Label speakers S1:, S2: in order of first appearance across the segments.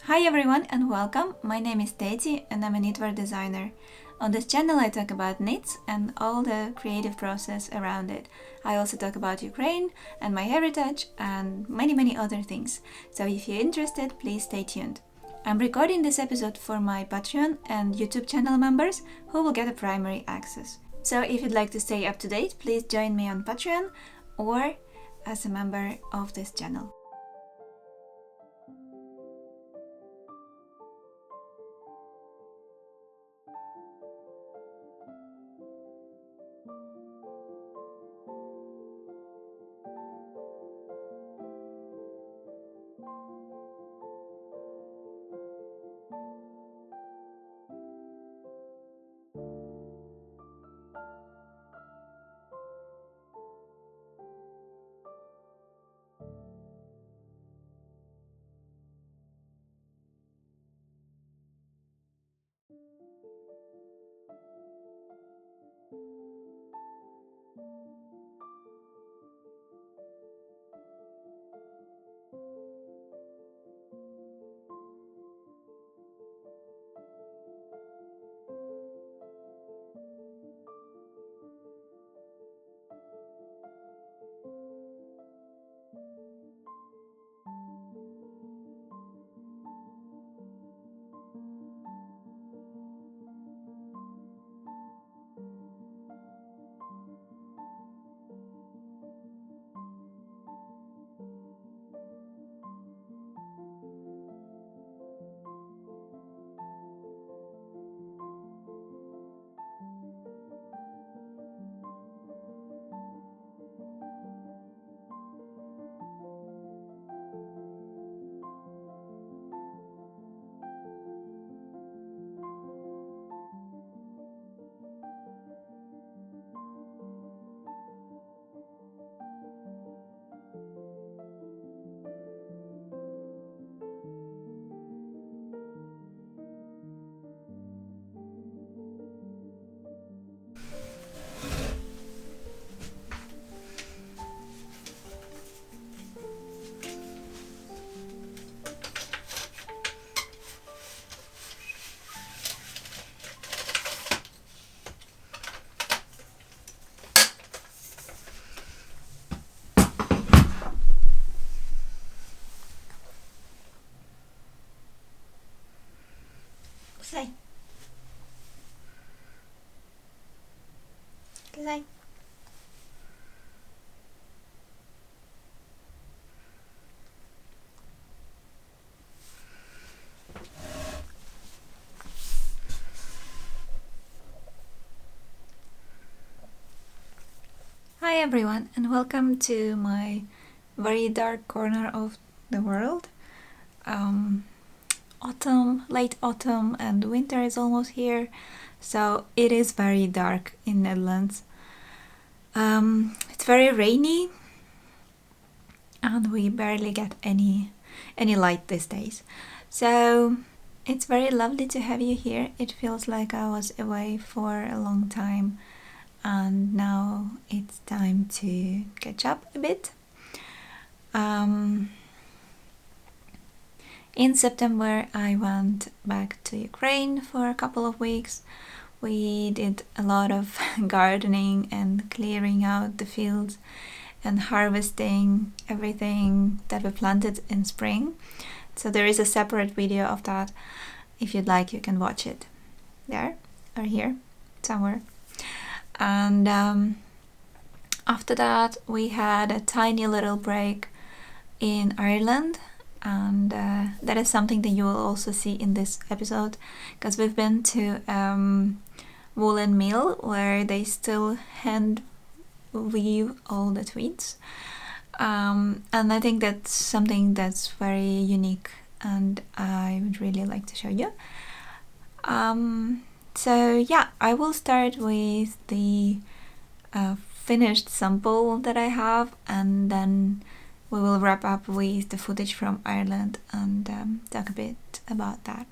S1: Hi everyone and welcome. My name is Teti and I'm a knitwear designer. On this channel I talk about knits and all the creative process around it. I also talk about Ukraine and my heritage and many other things. So if you're interested, please stay tuned. I'm recording this episode for my Patreon and YouTube channel members who will get a primary access. So if you'd like to stay up to date, please join me on Patreon or as a member of this channel. Say. Say. Hi everyone and welcome to my very dark corner of the world. Late autumn and winter is almost here, so it is very dark in Netherlands. It's very rainy and we barely get any light these days. So it's very lovely to have you here. It feels like I was away for a long time and now it's time to catch up a bit. In September I went back to Ukraine for a couple of weeks. We did a lot of gardening and clearing out the fields and harvesting everything that we planted in spring. So there is a separate video of that. If you'd like, you can watch it there or here somewhere. And after that we had a tiny little break in Ireland, and that is something that you will also see in this episode, because we've been to woolen mill where they still hand weave all the tweeds, and I think that's something that's very unique and I would really like to show you. So yeah, I will start with the finished sample that I have, and then we will wrap up with the footage from Ireland and talk a bit about that.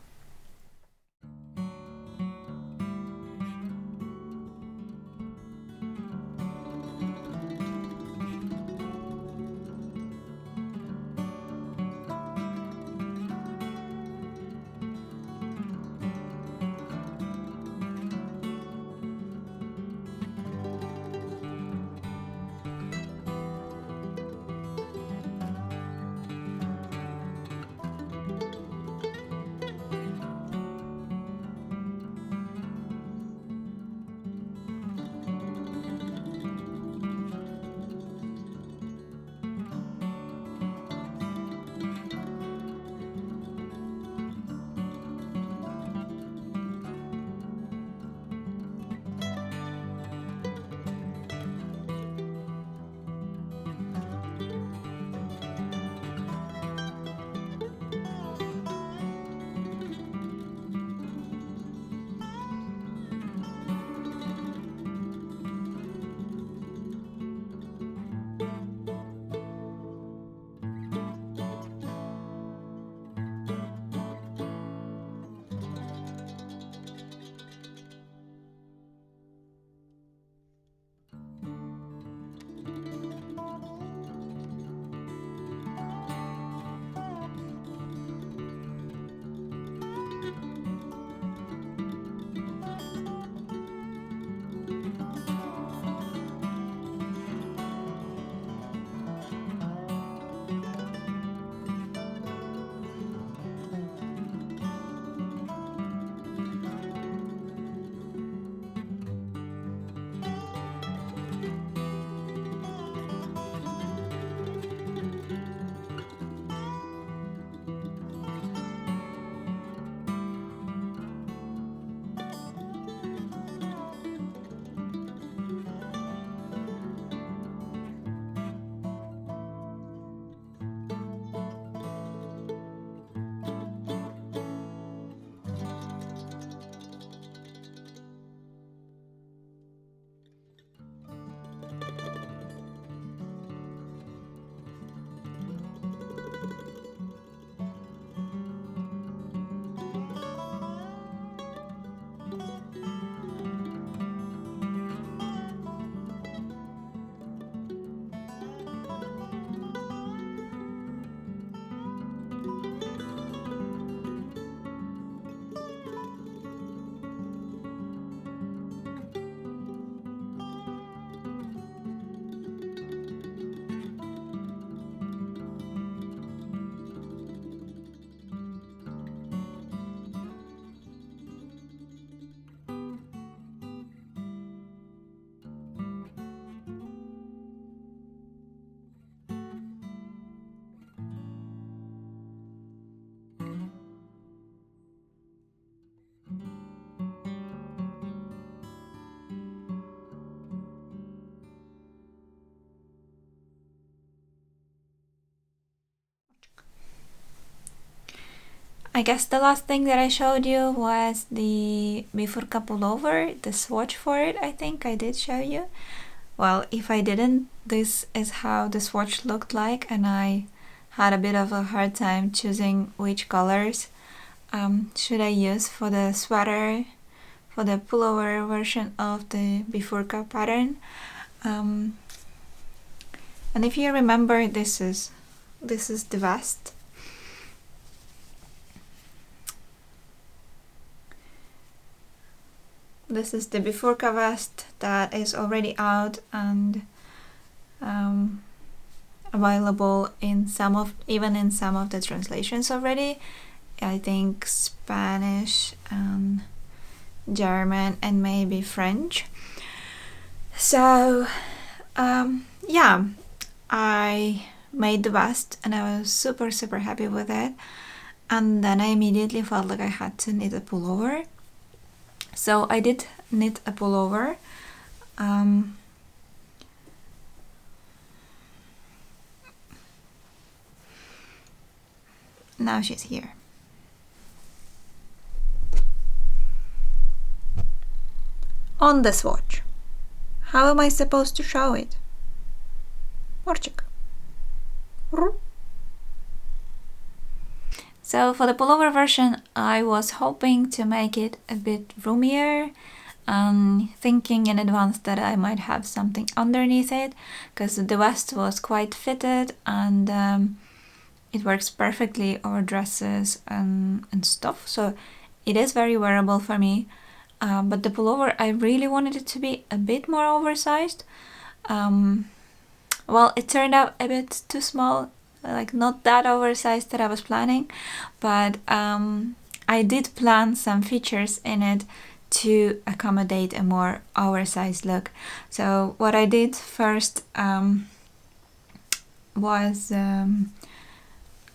S1: I guess the last thing that I showed you was the Bifurca pullover, the swatch for it. I think I did show you. Well, if I didn't, this is how the swatch looked like, and I had a bit of a hard time choosing which colors should I use for the sweater, for the pullover version of the Bifurca pattern. And if you remember, this is the vest. This is the Bifurca vest that is already out and available in even in some of the translations already. I think Spanish and German and maybe French. So yeah, I made the vest and I was super happy with it, and then I immediately felt like I had to knit a pullover. So I did knit a pullover. Now she's here. On the swatch. How am I supposed to show it? Orchik. So for the pullover version, I was hoping to make it a bit roomier, thinking in advance that I might have something underneath it, because the vest was quite fitted and it works perfectly over dresses and stuff. So it is very wearable for me. But the pullover, I really wanted it to be a bit more oversized. Well, it turned out a bit too small, like not that oversized that I was planning, but I did plan some features in it to accommodate a more oversized look. So what I did first was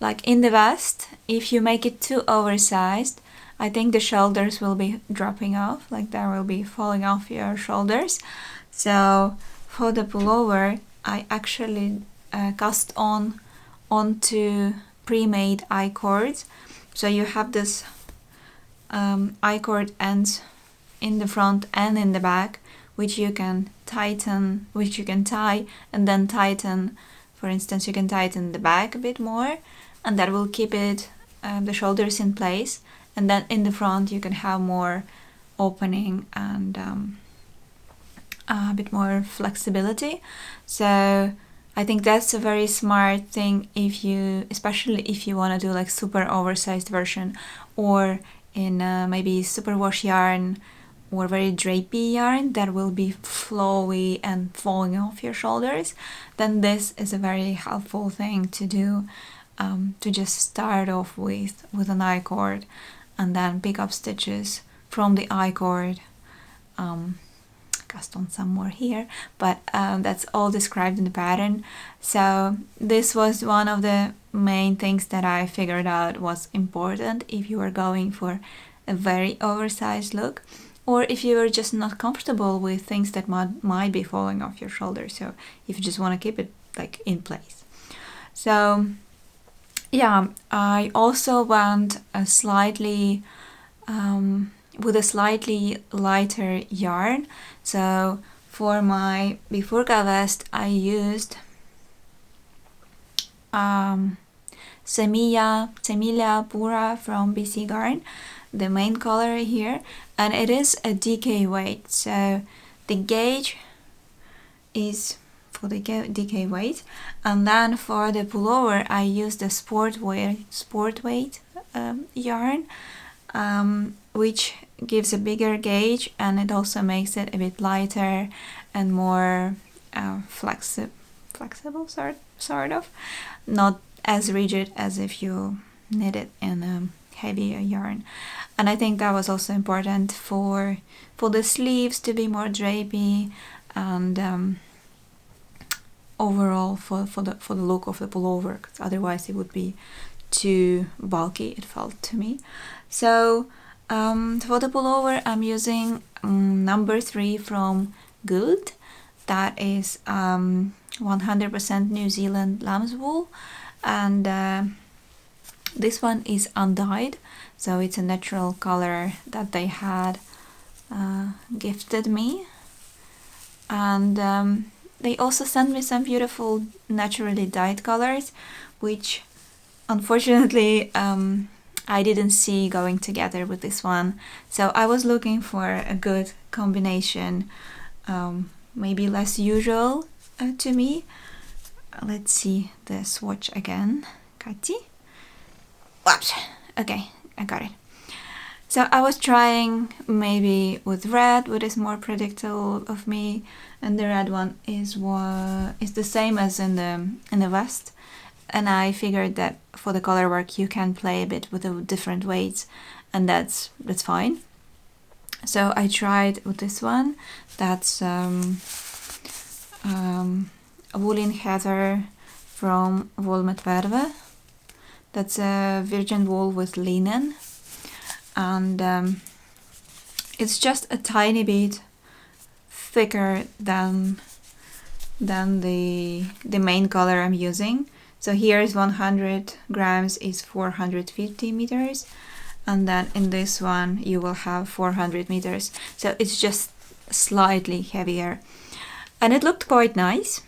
S1: like in the vest, if you make it too oversized, I think the shoulders will be dropping off, like they will be falling off your shoulders. So for the pullover, I actually cast onto pre-made I-cords. So you have this I-cord ends in the front and in the back, which you can tighten, which you can tie and then tighten. For instance, you can tighten the back a bit more, and that will keep it the shoulders in place. And then in the front you can have more opening and a bit more flexibility. So I think that's a very smart thing especially if you want to do like super oversized version, or in maybe superwash yarn or very drapey yarn that will be flowy and falling off your shoulders. Then this is a very helpful thing to do, to just start off with an I-cord and then pick up stitches from the I-cord. Cast on some more here, but that's all described in the pattern. So this was one of the main things that I figured out was important if you are going for a very oversized look, or if you are just not comfortable with things that might be falling off your shoulders. So if you just want to keep it like in place. So yeah, I also went with a slightly lighter yarn. So for my Bifurca vest, I used Semilla Pura from BC Garn, the main color here, and it is a DK weight. So the gauge is for the DK weight, and then for the pullover I used the sport weight yarn, which gives a bigger gauge, and it also makes it a bit lighter and more flexible sort of, not as rigid as if you knit it in a heavier yarn. And I think that was also important for the sleeves to be more drapey, and overall for the look of the pullover, because otherwise it would be too bulky, it felt to me. So for the pullover I'm using number 3 from Good. That is 100% New Zealand lamb's wool, and This one is undyed, so it's a natural color that they had gifted me. And they also sent me some beautiful naturally dyed colors, which unfortunately I didn't see going together with this one. So I was looking for a good combination, maybe less usual to me. Let's see the swatch again. Kati? Whoops. Okay, I got it. So I was trying maybe with red, which is more predictable of me, and the red one is the same as in the vest. And I figured that for the color work you can play a bit with the different weights, and that's fine. So I tried with this one. That's a woolen heather from Wool. That's a virgin wool with linen, and it's just a tiny bit thicker than the main color I'm using. So here is 100 grams is 450 meters, and then in this one you will have 400 meters. So it's just slightly heavier, and it looked quite nice.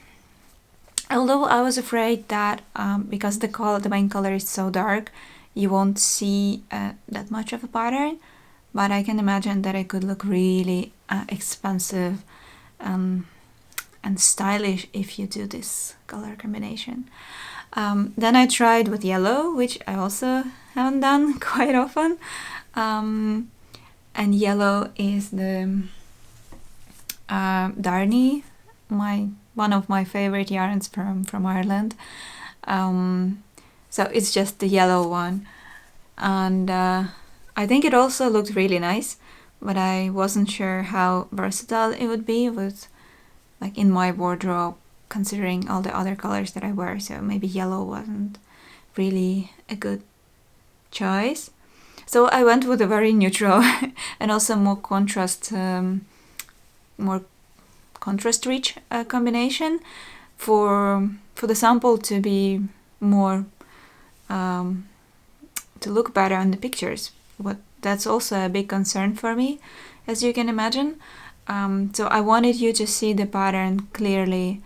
S1: Although I was afraid that because the main color is so dark, you won't see that much of a pattern, but I can imagine that it could look really expensive and stylish if you do this color combination. Then I tried with yellow, which I also haven't done quite often, and yellow is the Darney, one of my favorite yarns from Ireland. So it's just the yellow one, and I think it also looked really nice, but I wasn't sure how versatile it would be with, like, in my wardrobe, considering all the other colors that I wear. So maybe yellow wasn't really a good choice. So I went with a very neutral and also more contrast rich combination for the sample to be more to look better on the pictures. But that's also a big concern for me, as you can imagine. So I wanted you to see the pattern clearly.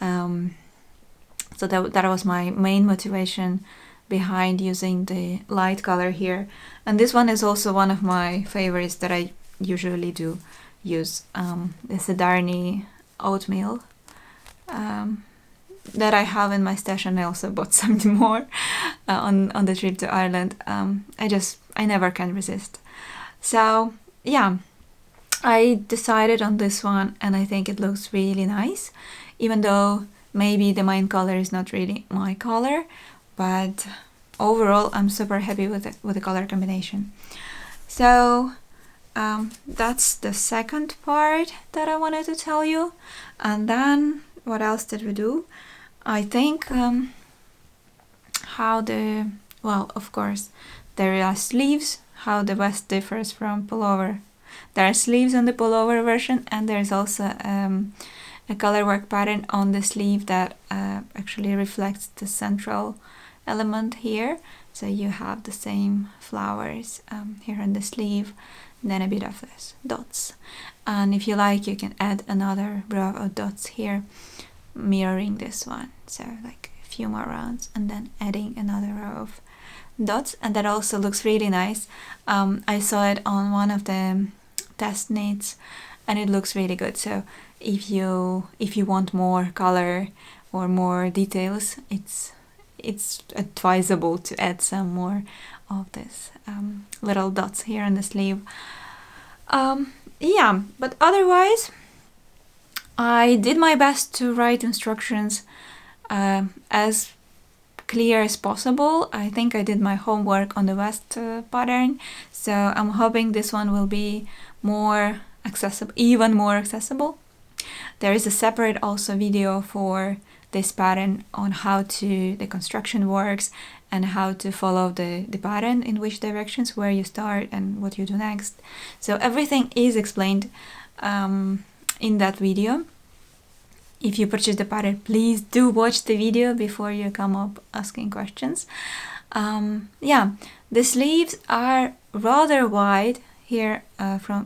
S1: So that was my main motivation behind using the light color here. And this one is also one of my favorites that I usually do use. It's a Darney oatmeal that I have in my stash, and I also bought some more on the trip to Ireland. I never can resist. So yeah, I decided on this one, and I think it looks really nice, even though maybe the main color is not really my color, but overall I'm super happy with the color combination. So that's the second part that I wanted to tell you. And then what else did we do? I think of course there are sleeves, how the vest differs from pullover. There are sleeves on the pullover version, and there's also a colorwork pattern on the sleeve that actually reflects the central element here. So you have the same flowers here on the sleeve, and then a bit of this dots. And if you like, you can add another row of dots here, mirroring this one. So like a few more rounds, and then adding another row of dots, and that also looks really nice. I saw it on one of the test knits, and it looks really good. So if you want more color or more details, it's advisable to add some more of this little dots here on the sleeve. Yeah, but otherwise I did my best to write instructions as clear as possible. I think I did my homework on the vest pattern, so I'm hoping this one will be more accessible, even more accessible. There is a separate also video for this pattern on how the construction works and how to follow the pattern, in which directions, where you start and what you do next. So everything is explained in that video. if you purchase the pattern, please do watch the video before you come up asking questions. Yeah, the sleeves are rather wide here,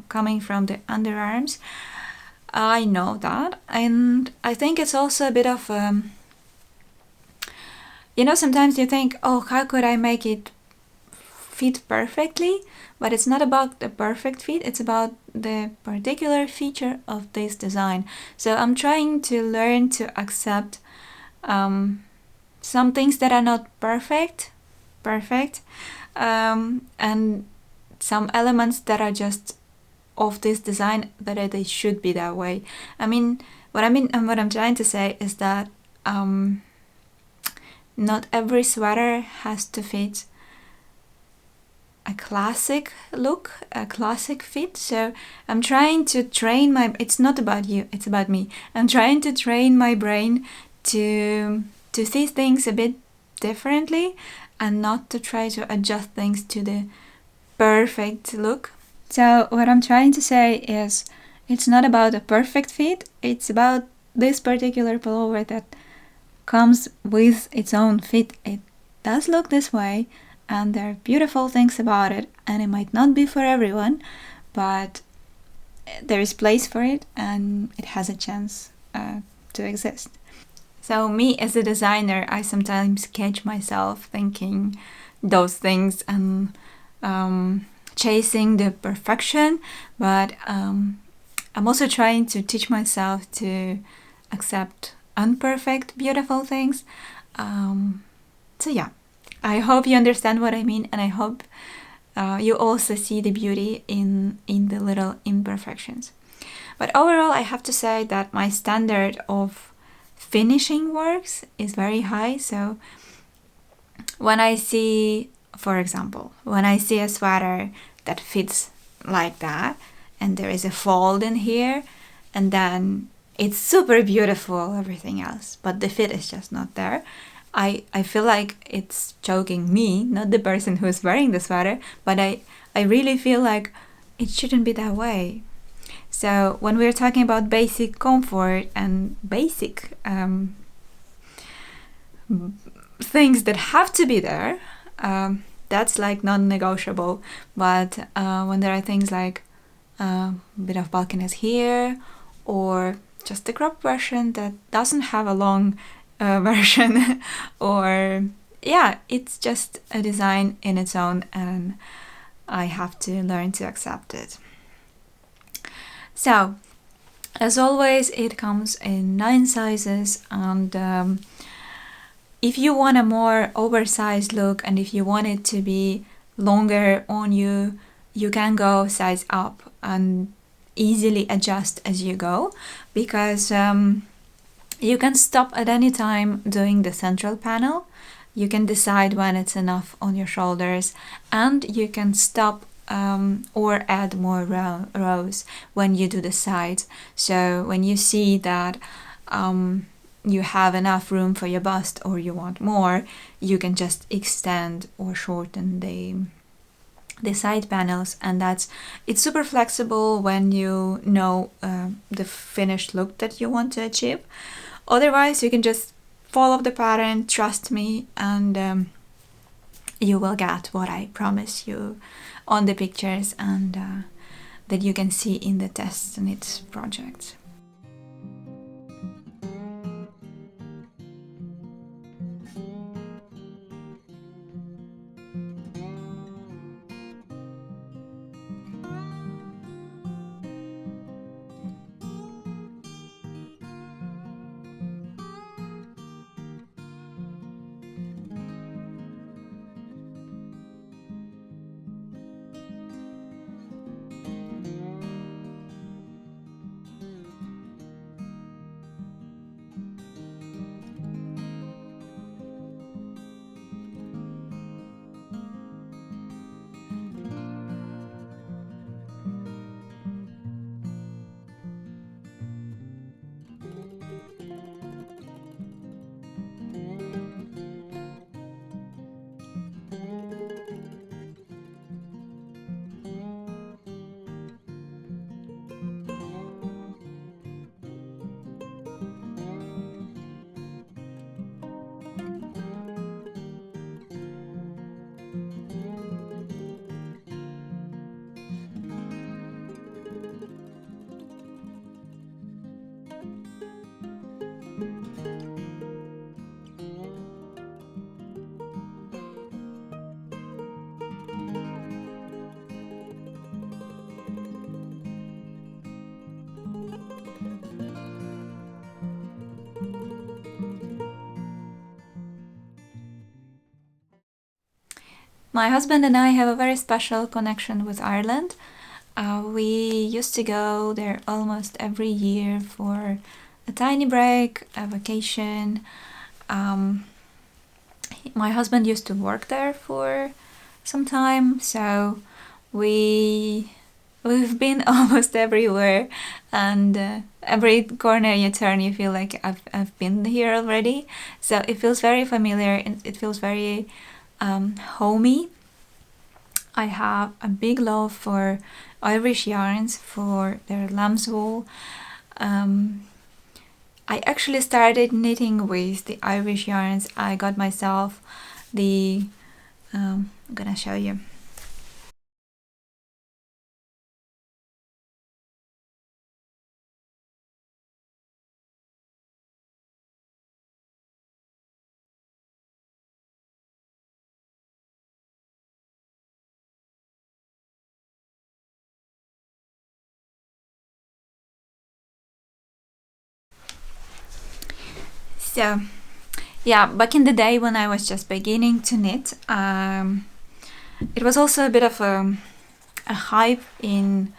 S1: coming from the underarms. I know that, and I think it's also a bit of sometimes you think, oh, how could I make it fit perfectly? But it's not about the perfect fit, it's about the particular feature of this design. So I'm trying to learn to accept some things that are not perfect, and some elements that are just of this design that they should be that way. What I'm trying to say is that not every sweater has to fit a classic look, a classic fit. So I'm trying to train it's not about you, it's about me. I'm trying to train my brain to see things a bit differently and not to try to adjust things to the perfect look. So what I'm trying to say is, it's not about a perfect fit, it's about this particular pullover that comes with its own fit. It does look this way, and there are beautiful things about it, and it might not be for everyone, but there is place for it, and it has a chance to exist. So me as a designer, I sometimes catch myself thinking those things and chasing the perfection, but I'm also trying to teach myself to accept imperfect, beautiful things. So yeah, I hope you understand what I mean, and I hope you also see the beauty in the little imperfections. But overall, I have to say that my standard of finishing works is very high. So when I see, for example, when I see a sweater that fits like that, and there is a fold in here, and then it's super beautiful, everything else, but the fit is just not there, I feel like it's choking me, not the person who's wearing the sweater, but I really feel like it shouldn't be that way. So when we're talking about basic comfort and basic things that have to be there, that's like non-negotiable. But when there are things like a bit of bulkiness here, or just the crop version that doesn't have a long version, or yeah, it's just a design in its own, and I have to learn to accept it. So as always, it comes in 9 sizes, and if you want a more oversized look, and if you want it to be longer on you, you can go size up and easily adjust as you go, because you can stop at any time doing the central panel. You can decide when it's enough on your shoulders, and you can stop or add more rows when you do the sides. So when you see that you have enough room for your bust, or you want more, you can just extend or shorten the side panels, and it's super flexible when you know the finished look that you want to achieve. Otherwise, you can just follow the pattern, trust me, and you will get what I promise you on the pictures, and that you can see in the test knits project. My husband and I have a very special connection with Ireland. We used to go there almost every year for a tiny break, a vacation. My husband used to work there for some time, so we've been almost everywhere, and every corner you turn you feel like I've been here already. So it feels very familiar, and it feels very homey. I have a big love for Irish yarns, for their lamb's wool. I actually started knitting with the Irish yarns. I got myself the I'm gonna show you. So yeah, back in the day when I was just beginning to knit, it was also a bit of a hype in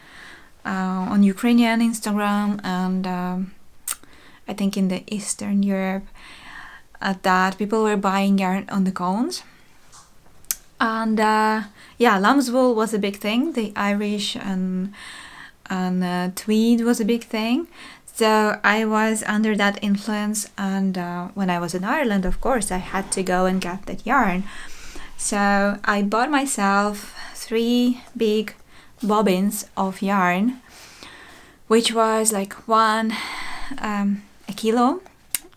S1: on Ukrainian Instagram and I think in the Eastern Europe that people were buying yarn on the cones. And yeah, lamb's wool was a big thing. The Irish and tweed was a big thing. So I was under that influence, and when I was in Ireland, of course, I had to go and get that yarn. So I bought myself 3 big bobbins of yarn, which was like a kilo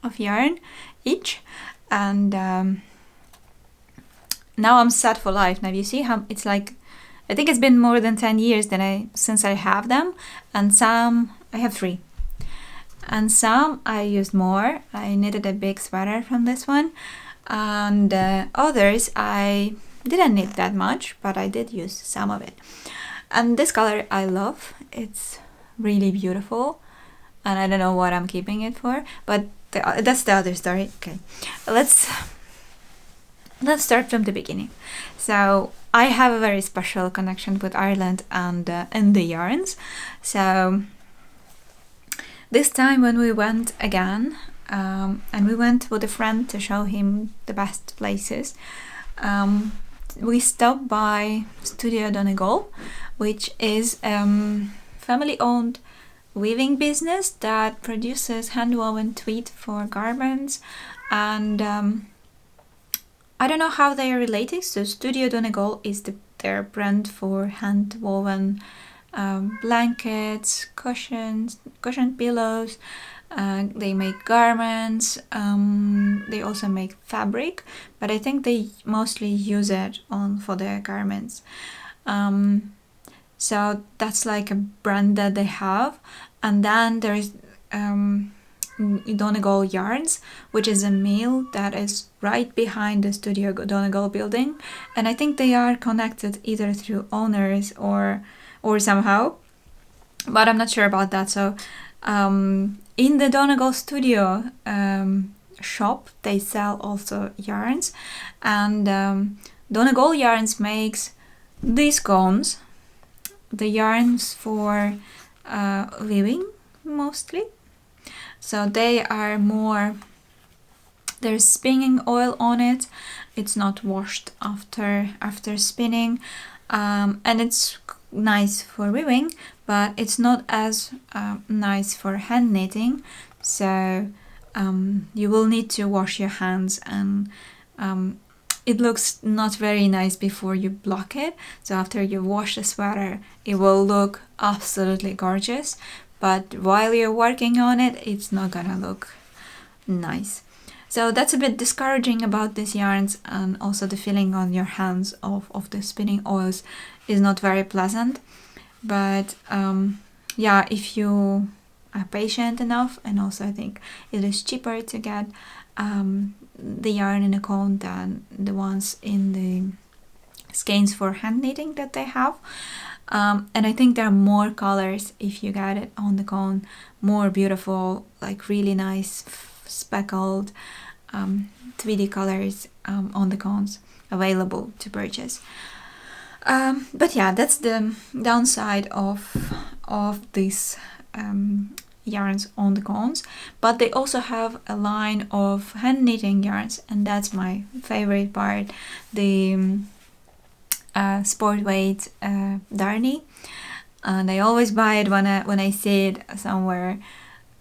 S1: of yarn each, and now I'm set for life. Now you see how it's like, I think it's been more than 10 years since I have them, and some I have 3. And some I used more. I knitted a big sweater from this one, and others I didn't knit that much, but I did use some of it. And this color I love. It's really beautiful, and I don't know what I'm keeping it for, but that's the other story. Okay, let's start from the beginning. So I have a very special connection with Ireland and the yarns. So this time when we went again, and we went with a friend to show him the best places, we stopped by Studio Donegal, which is family-owned weaving business that produces hand-woven tweed for garments, and I don't know how they are related. So Studio Donegal is their brand for hand-woven blankets, cushion pillows. They make garments. They also make fabric, but I think they mostly use it for their garments. So that's like a brand that they have. And then there's Donegal Yarns, which is a mill that is right behind the Studio Donegal building, and I think they are connected either through owners or somehow, but I'm not sure about that. So in the Donegal studio shop, they sell also yarns, and Donegal Yarns makes these cones, the yarns for weaving mostly. So they are there's spinning oil on it. It's not washed after spinning, and it's nice for weaving, but it's not as nice for hand knitting. So you will need to wash your hands, and it looks not very nice before you block it. So after you wash the sweater, it will look absolutely gorgeous, but while you're working on it, it's not gonna look nice. So that's a bit discouraging about these yarns, and also the feeling on your hands of the spinning oils is not very pleasant. But yeah, if you are patient enough, and also I think it is cheaper to get the yarn in a cone than the ones in the skeins for hand knitting that they have. And I think there are more colors if you get it on the cone, more beautiful, like really nice speckled 3D colors. on the cones available to purchase. But yeah, that's the downside of these yarns on the cones. But they also have a line of hand knitting yarns, and that's my favorite part, the sport weight darny. And I always buy it when I see it somewhere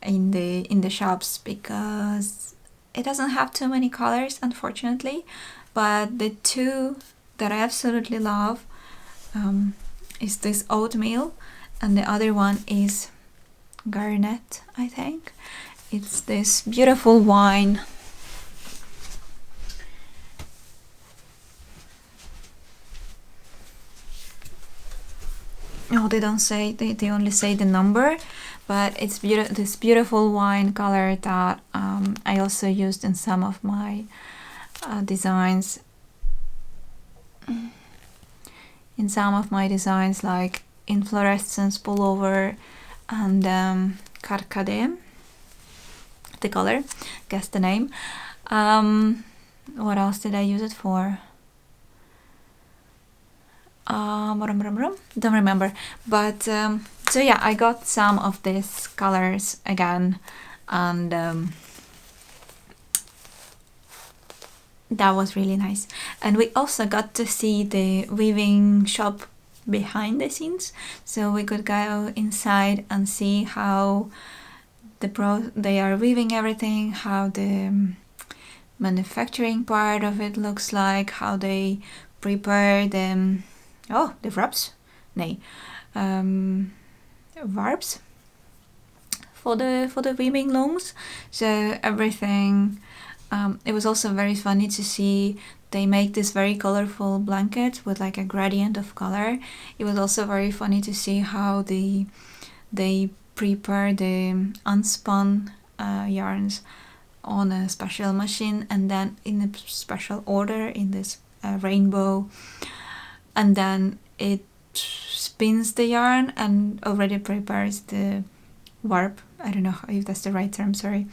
S1: in the shops, because it doesn't have too many colors, unfortunately. But the two that I absolutely love is this oatmeal, and the other one is garnet, I think. It's this beautiful wine. Oh, they don't say, they only say the number, but it's this beautiful wine color that I also used in some of my designs. In some of my designs, like inflorescence pullover and carcade, the color, guess the name. What else did I use it for? Don't remember. But so yeah, I got some of these colors again, and that was really nice. And we also got to see the weaving shop behind the scenes, so we could go inside and see how they are weaving everything, how the manufacturing part of it looks like, how they prepare the wraps, warbs for the weaving looms. So everything. It was also very funny to see they make this very colorful blanket with like a gradient of color. It was also very funny to see how they prepare the unspun yarns on a special machine, and then in a special order in this rainbow, and then it spins the yarn and already prepares the warp. I don't know if that's the right term, sorry.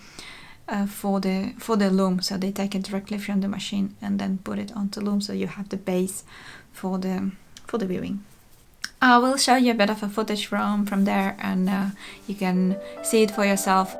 S1: For the loom, so they take it directly from the machine and then put it onto loom, so you have the base for the weaving. I will show you a bit of a footage from there, and you can see it for yourself.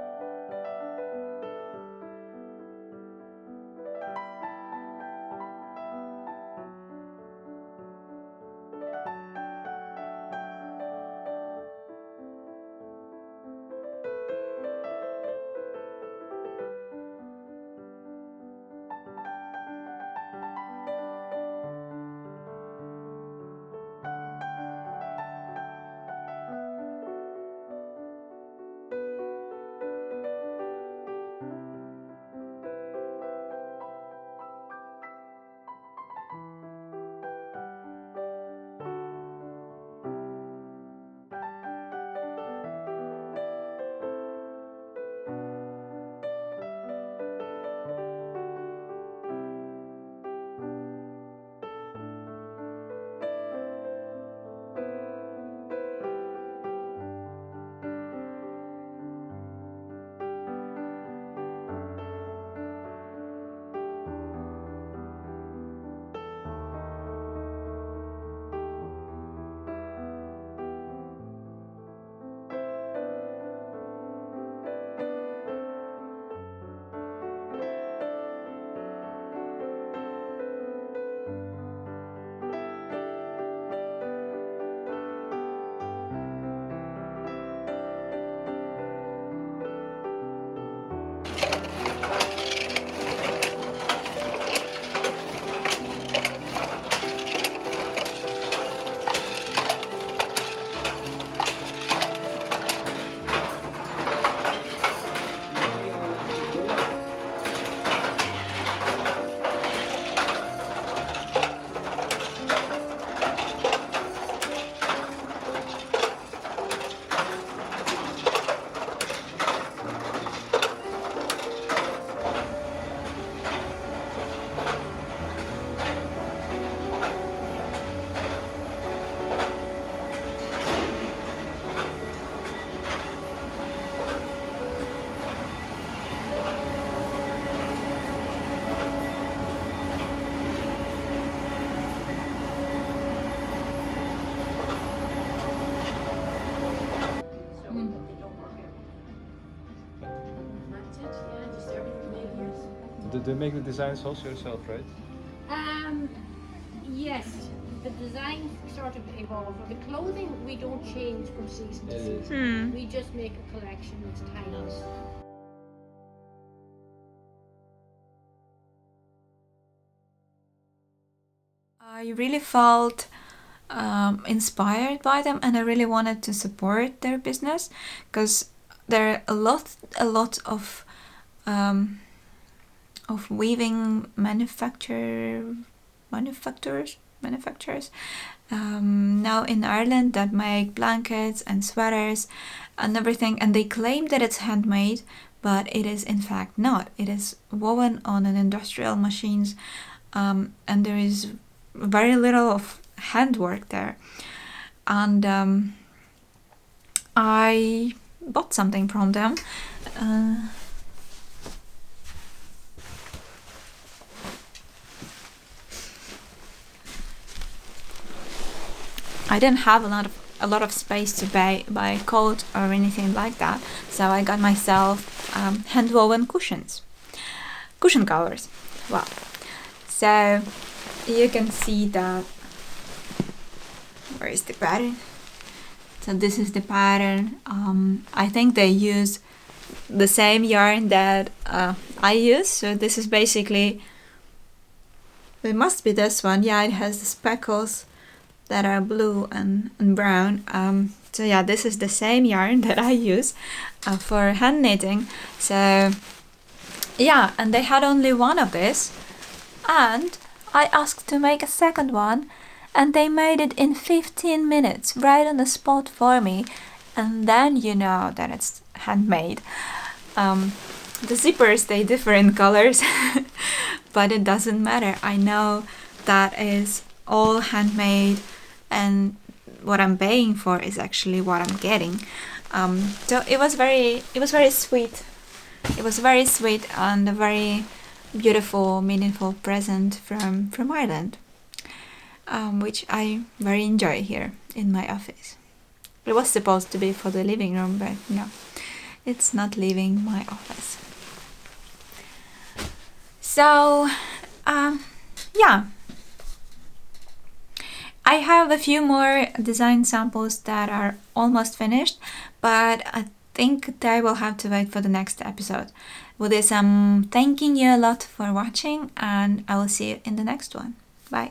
S2: they make the designs also yourself, right?
S3: Yes, the design sort of evolve. The clothing we don't change from season to season. We just make a collection that's timeless.
S1: I really felt inspired by them, and I really wanted to support their business because there are a lot of weaving manufacturers now in Ireland that make blankets and sweaters and everything, and they claim that it's handmade, but it is in fact not. It is woven on an industrial machines, and there is very little of handwork there. And I bought something from them. I didn't have a lot of space to buy a coat or anything like that, so I got myself hand woven cushion covers. Wow! So you can see that. Where is the pattern? So this is the pattern. I think they use the same yarn that I use. So this is basically. It must be this one. Yeah, it has the speckles that are blue and brown. So yeah, this is the same yarn that I use for hand knitting. So yeah, and they had only one of this, and I asked to make a second one, and they made it in 15 minutes, right on the spot for me, and then you know that it's handmade. The zippers, they differ in colors, but it doesn't matter. I know that is all handmade, and what I'm paying for is actually what I'm getting. So it was very sweet. It was very sweet and a very beautiful, meaningful present from Ireland, which I very enjoy here in my office. It was supposed to be for the living room, but no, it's not leaving my office. So, yeah. I have a few more design samples that are almost finished, but I think I will have to wait for the next episode. With this, I'm thanking you a lot for watching, and I will see you in the next one. Bye.